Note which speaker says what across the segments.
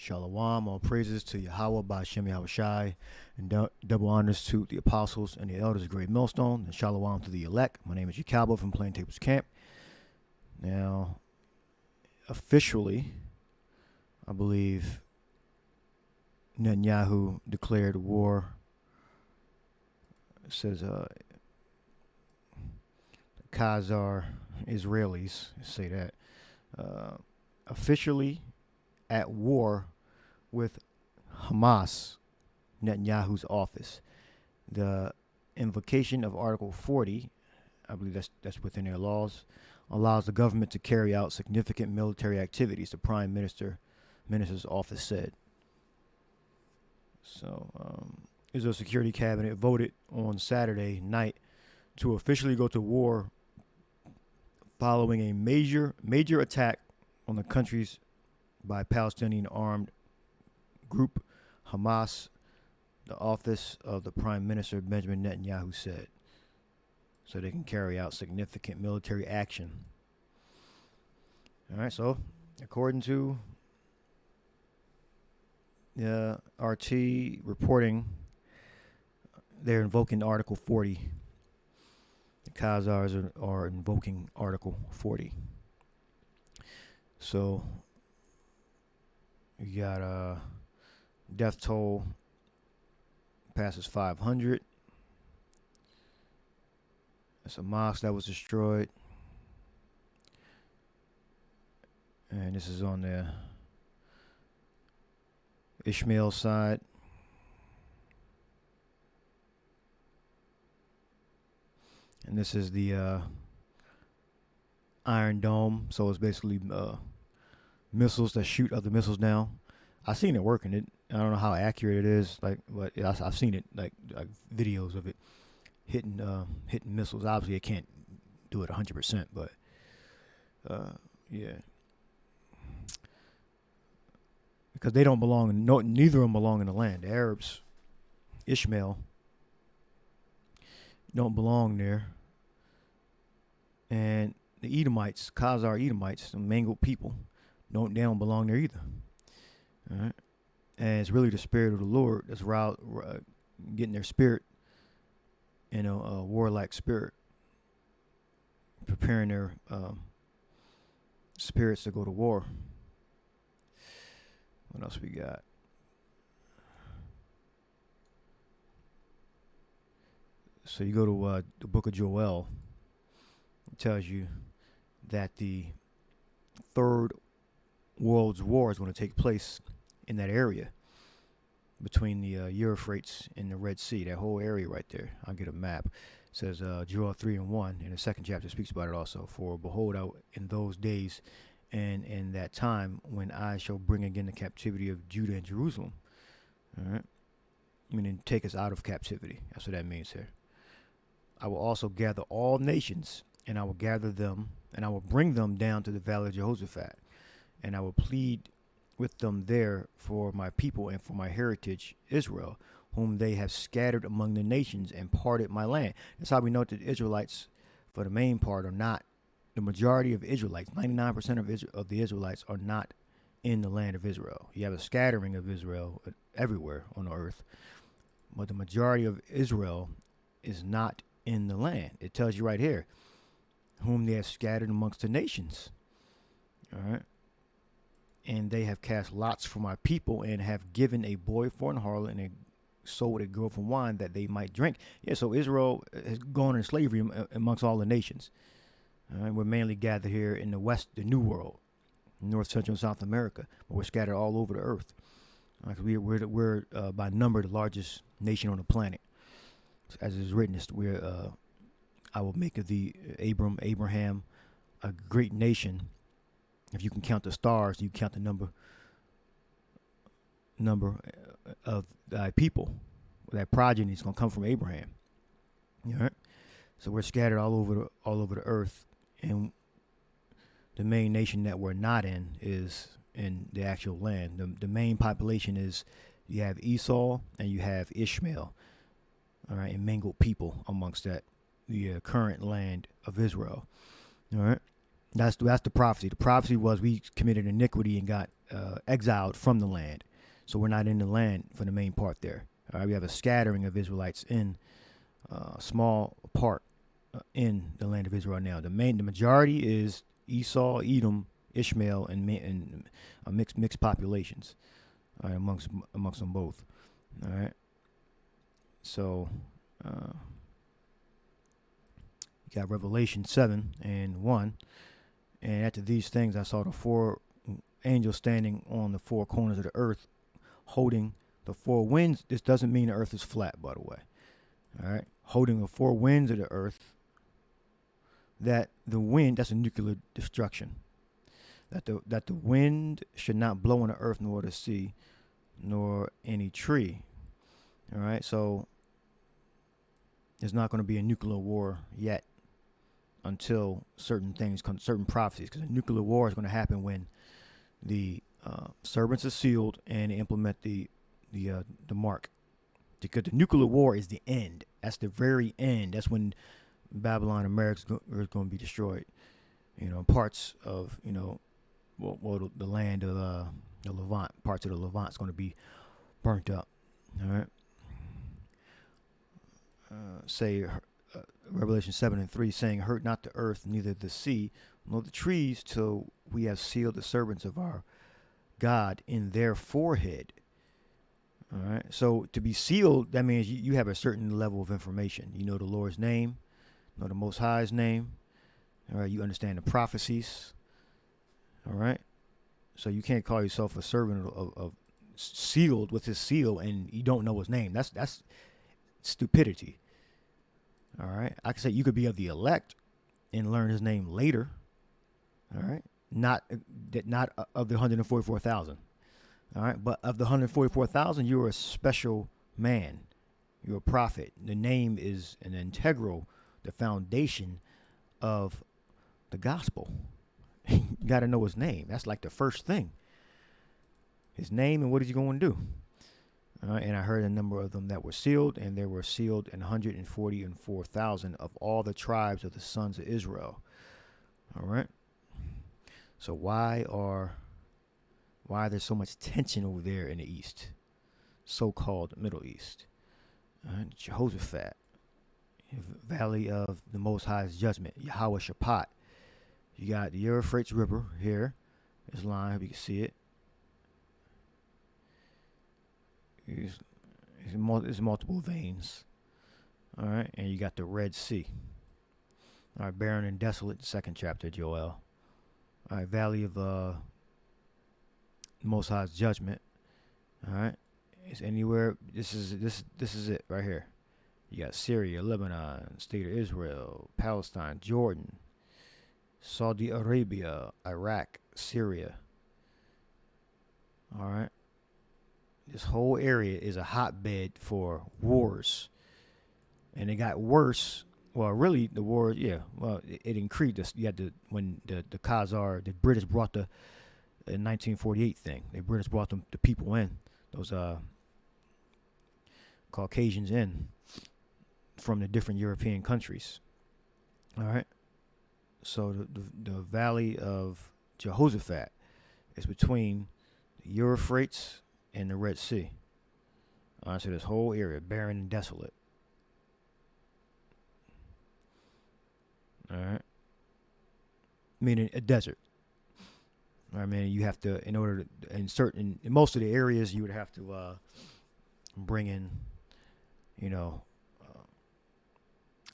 Speaker 1: Shalom, all praises to Yahweh by Shem Yahushai, and double honors to the apostles and the elders of Great Millstone, and shalom to the elect. My name is Yakabo from Plain Tables Camp. Now, officially, I believe Netanyahu declared war. It says the Khazar Israelis say that officially at war with Hamas, Netanyahu's office. The invocation of Article 40, I believe that's within their laws, allows the government to carry out significant military activities, the Prime Minister's office said. So, Israel Security Cabinet voted on Saturday night to officially go to war following a major attack on the country's by Palestinian armed group Hamas, the office of the Prime Minister Benjamin Netanyahu said, so they can carry out significant military action. All right, so according to the RT reporting, they're invoking Article 40. The Khazars are invoking Article 40. So you got death toll passes 500. It's a mosque that was destroyed. And this is on the Ishmael side. And this is the Iron Dome. So it's basically missiles that shoot other missiles down. I've seen it working. I don't know how accurate it is, but I've seen it like videos of it hitting missiles. Obviously, it can't do it 100%, but yeah, because they don't belong. Neither of them belong in the land. The Arabs, Ishmael, don't belong there, and the Edomites, Khazar Edomites, the mangled people, they don't belong there either. All right, and it's really the spirit of the Lord that's getting their spirit in a warlike spirit, preparing their spirits to go to war. What else we got? So you go to the book of Joel. It tells you that the third world's war is going to take place in that area between the Euphrates and the Red Sea, that whole area right there. I'll get a map. It says Joel 3:1, and the second chapter speaks about it also. For behold, in those days and in that time when I shall bring again the captivity of Judah and Jerusalem. All right, meaning take us out of captivity. That's what that means here. I will also gather all nations, and I will gather them, and I will bring them down to the valley of Jehoshaphat, and I will plead with them there for my people and for my heritage, Israel, whom they have scattered among the nations and parted my land. That's how we know that the Israelites, for the main part, are not, the majority of Israelites, 99% of the Israelites are not in the land of Israel. You have a scattering of Israel everywhere on the earth, but the majority of Israel is not in the land. It tells you right here, whom they have scattered amongst the nations. All right. And they have cast lots for my people and have given a boy for an harlot and sold a girl for wine that they might drink. Yeah, so Israel has gone in slavery amongst all the nations. All right, we're mainly gathered here in the West, the New World, North, Central, and South America, but we're scattered all over the earth. We're by number the largest nation on the planet. As it is written, I will make of thee, Abraham, a great nation. If you can count the stars, you count the number of thy people. That progeny is going to come from Abraham. All right. So we're scattered all over the earth, and the main nation that we're not in is in the actual land. The main population is, you have Esau and you have Ishmael. All right, and mingled people amongst that, the current land of Israel. All right. That's the prophecy. The prophecy was we committed iniquity and got exiled from the land. So we're not in the land for the main part there. All right, we have a scattering of Israelites in a small part in the land of Israel now. The majority is Esau, Edom, Ishmael, and mixed populations, all right, amongst them both. All right. So you got Revelation 7:1. And after these things, I saw the four angels standing on the four corners of the earth, holding the four winds. This doesn't mean the earth is flat, by the way. All right. Holding the four winds of the earth, that the wind, that's a nuclear destruction. That the wind should not blow on the earth, nor the sea, nor any tree. All right. So there's not going to be a nuclear war yet, until certain things come, certain prophecies, because a nuclear war is going to happen when the servants are sealed and implement the mark. Because the nuclear war is the end. That's the very end. That's when Babylon and America is going to be destroyed. Parts of the land of the Levant, parts of the Levant is going to be burnt up. All right. Revelation 7:3, saying, hurt not the earth, neither the sea, nor the trees, till we have sealed the servants of our God in their forehead. All right. So to be sealed, that means you have a certain level of information. You know the Lord's name, you know the Most High's name. All right. You understand the prophecies. All right. So you can't call yourself a servant of sealed with his seal and you don't know his name. That's stupidity. All right. I can say you could be of the elect and learn his name later. All right. Not of the 144,000. All right. But of the 144,000, you're a special man. You're a prophet. The name is an integral, the foundation of the gospel. You got to know his name. That's like the first thing. His name and what is he going to do? And I heard a number of them that were sealed, and there were sealed 144,000 of all the tribes of the sons of Israel. All right. So why there's so much tension over there in the East, so-called Middle East? Jehoshaphat, Valley of the Most High's judgment, Jehoshaphat. You got the Euphrates River here. This line, if you can see it. It's multiple veins. All right. And you got the Red Sea. All right. Barren and desolate, second chapter, Joel. All right. Valley of Most High's judgment. All right. It's anywhere. This is it right here. You got Syria, Lebanon, State of Israel, Palestine, Jordan, Saudi Arabia, Iraq, Syria. All right. This whole area is a hotbed for wars. And it got worse. Well, really, the war, yeah. Well, it increased. You had when the Khazar, the British brought the 1948 thing. The British brought the people in, those Caucasians in from the different European countries. All right. So the Valley of Jehoshaphat is between the Euphrates and the Red Sea. All right, so this whole area, barren and desolate. All right. Meaning a desert. All right, man, you have to, in most of the areas, you would have to bring in,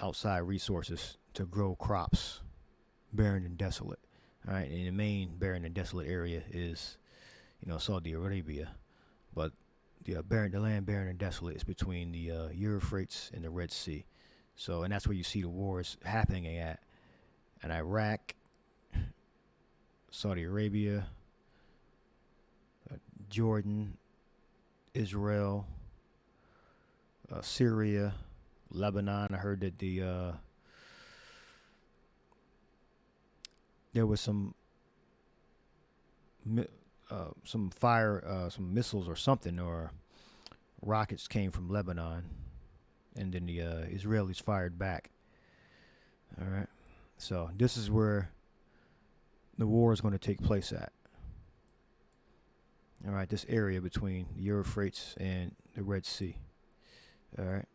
Speaker 1: outside resources to grow crops, barren and desolate. All right, and the main barren and desolate area is, Saudi Arabia. But the land barren and desolate is between the Euphrates and the Red Sea. So, and that's where you see the wars happening at. And Iraq, Saudi Arabia, Jordan, Israel, Syria, Lebanon. I heard that there was some fire, some missiles or something, or rockets came from Lebanon, and then the Israelis fired back. All right. So this is where the war is going to take place at. All right, this area between the Euphrates and the Red Sea. All right,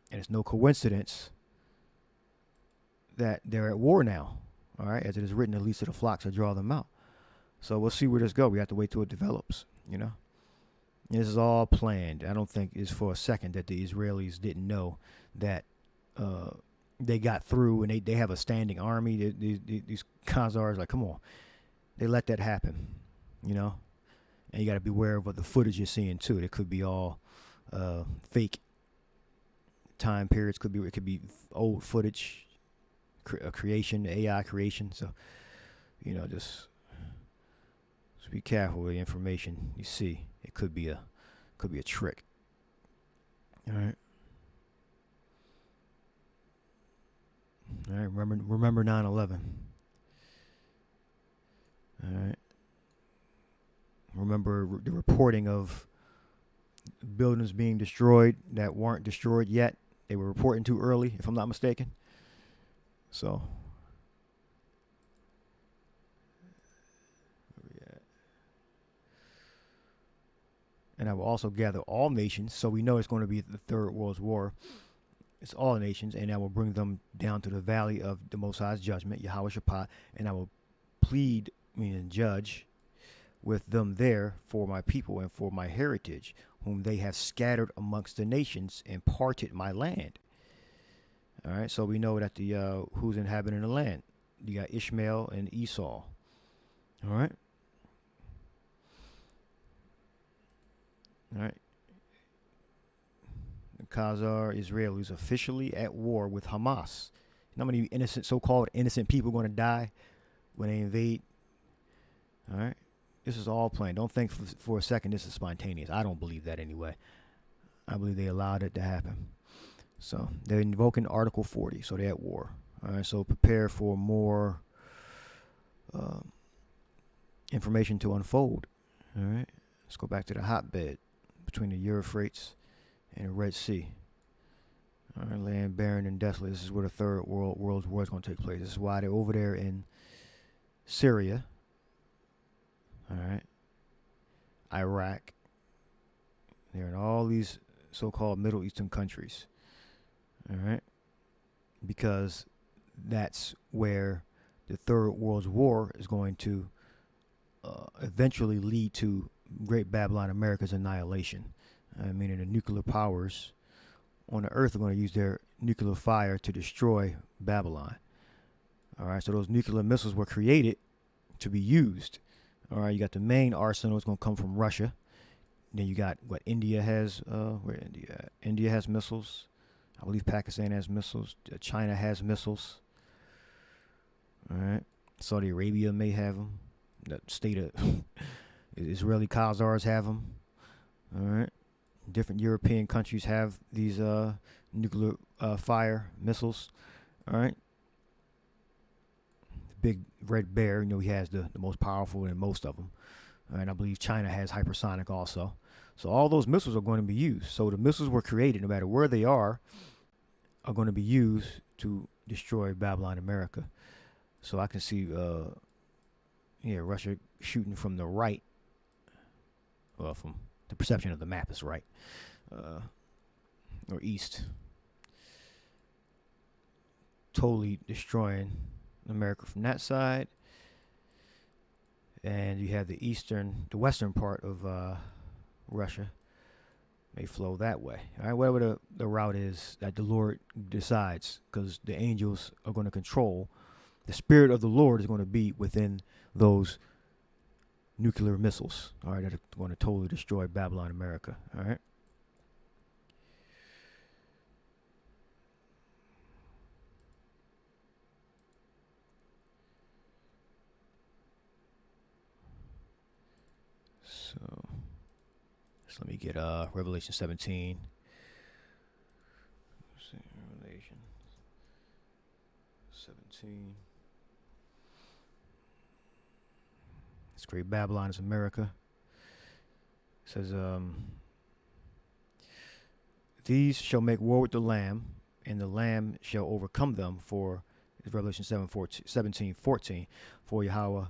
Speaker 1: and it's no coincidence that they're at war now. All right, as it is written, the least of the flocks shall draw them out. So we'll see where this goes. We have to wait till it develops. You know, this is all planned. I don't think it's for a second that the Israelis didn't know that they got through and they have a standing army. These Khazars, like, come on, they let that happen. You know. And you got to be aware of what the footage you're seeing too. It could be all fake time periods. It could be old footage, creation, AI creation. So, you know, just be careful with the information you see. It could be a trick. All right. All right. Remember 9/11. All right. Remember the reporting of buildings being destroyed that weren't destroyed yet. They were reporting too early, if I'm not mistaken. So, where we at? And I will also gather all nations. So we know it's going to be the Third World War. It's all nations, and I will bring them down to the valley of the Most High's judgment, Jehoshaphat, and I will plead, meaning judge, with them there for my people and for my heritage, whom they have scattered amongst the nations and parted my land. All right, so we know that the who's inhabiting the land. You got Ishmael and Esau. All right. All right. The Khazar Israelis officially at war with Hamas. You know how many innocent, so-called innocent people going to die when they invade? All right. This is all planned. Don't think for a second this is spontaneous. I don't believe that anyway. I believe they allowed it to happen. So they're invoking Article 40. So they're at war. All right. So prepare for more information to unfold. All right. Let's go back to the hotbed between the Euphrates and the Red Sea. All right. Land barren and desolate. This is where the Third World War is going to take place. This is why they're over there in Syria. All right. Iraq. They're in all these so-called Middle Eastern countries. All right. Because that's where the Third World War is going to eventually lead to Great Babylon America's annihilation. Meaning the nuclear powers on the earth are going to use their nuclear fire to destroy Babylon. All right. So those nuclear missiles were created to be used. All right, you got the main arsenal. It's going to come from Russia. Then you got what India has. Where India at? India has missiles. I believe Pakistan has missiles. China has missiles. All right. Saudi Arabia may have them. The state of Israeli Khazars have them. All right. Different European countries have these nuclear fire missiles. All right. Big Red Bear, you know, he has the most powerful in most of them. And I believe China has hypersonic also. So all those missiles are going to be used. So the missiles were created, no matter where they are going to be used to destroy Babylon America. So I can see, Russia shooting from the right. Well, from the perception of the map is right. Or east. Totally destroying America from that side, and you have the western part of Russia may flow that way. All right, whatever the route is that the Lord decides, because the angels are going to control. The spirit of the Lord is going to be within those nuclear missiles. All right, that are going to totally destroy Babylon America. All right. So let me get Revelation 17. Let's see, Revelation 17. This great Babylon is America. It says, these shall make war with the Lamb, and the Lamb shall overcome them, for Revelation 17:14. For Yahweh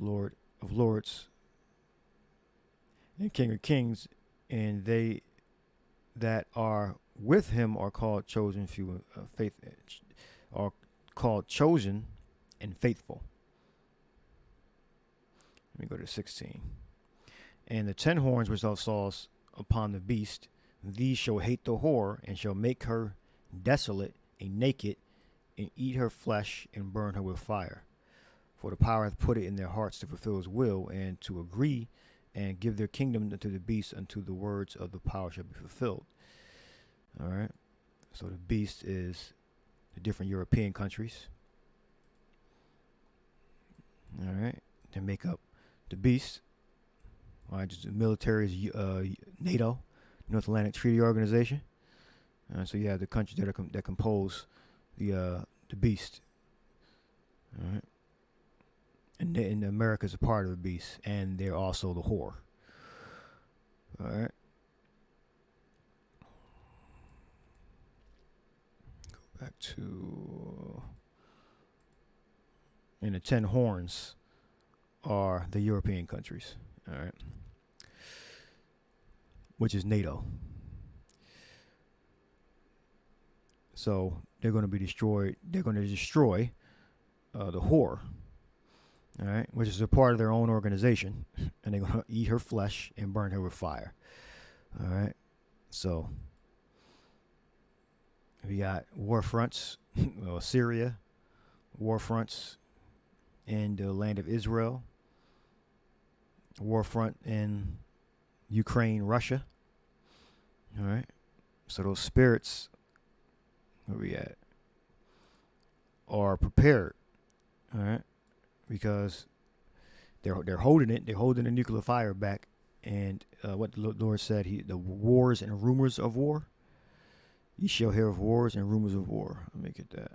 Speaker 1: Lord of Lords, and King of Kings, and they that are with him are called chosen few faith are called chosen and faithful. Let me go to 16. And the 10 horns which thou sawest upon the beast, these shall hate the whore, and shall make her desolate and naked, and eat her flesh, and burn her with fire. For the power hath put it in their hearts to fulfill his will, and to agree, and give their kingdom unto the beast, unto the words of the power shall be fulfilled. All right. So the beast is the different European countries. All right. They make up the beast. All right. Just the military is NATO, North Atlantic Treaty Organization. So you have the countries that compose the beast. All right. And America is a part of the beast, and they're also the whore. All right. Go back to. And the 10 horns are the European countries. All right. Which is NATO. So they're going to be destroyed. They're going to destroy the whore. All right, which is a part of their own organization, and they're going to eat her flesh and burn her with fire. All right, so we got war fronts, Syria, war fronts in the land of Israel, war front in Ukraine, Russia. All right, so those spirits, where we at, are prepared. All right. Because they're holding it, they're holding the nuclear fire back, and what the Lord said, the wars and rumors of war, ye shall hear of wars and rumors of war. Let me get that.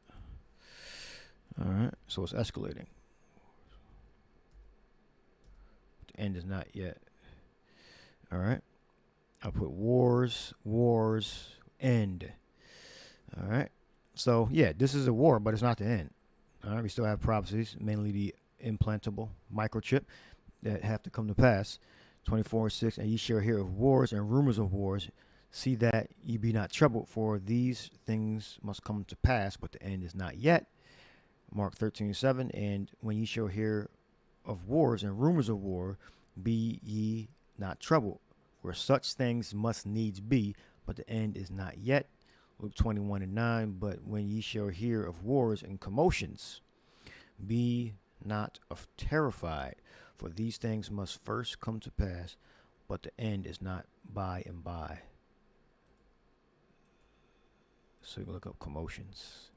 Speaker 1: All right, so it's escalating. The end is not yet. All right, I'll put wars, end. All right, so yeah, this is a war, but it's not the end. All right, we still have prophecies, mainly the implantable microchip that have to come to pass. 24:6, and ye shall hear of wars and rumors of wars. See that ye be not troubled, for these things must come to pass, but the end is not yet. Mark 13:7, and when ye shall hear of wars and rumors of war, be ye not troubled, for such things must needs be, but the end is not yet. Luke 21:9, but when ye shall hear of wars and commotions, be not terrified, for these things must first come to pass, but the end is not by and by. So you can look up commotions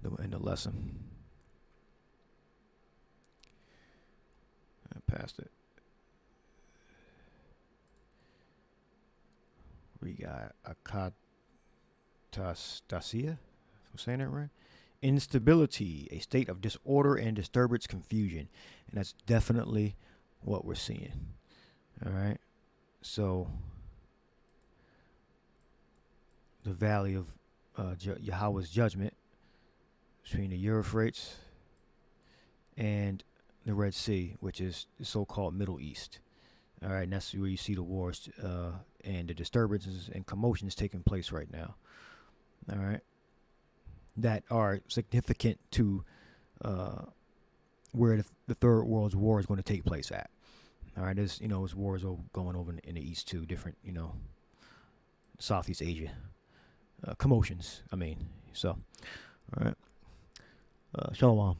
Speaker 1: in the lesson. I passed it. We got Akatasia, I'm saying that right? Instability, a state of disorder and disturbance, confusion. And that's definitely what we're seeing. All right. So the valley of Yahweh's judgment between the Euphrates and the Red Sea, which is the so-called Middle East. All right. And that's where you see the wars and the disturbances and commotions taking place right now. All right. That are significant to where the Third World War is going to take place at. All right, there's wars going over in the East too, different Southeast Asia commotions. I mean, so all right, shalom.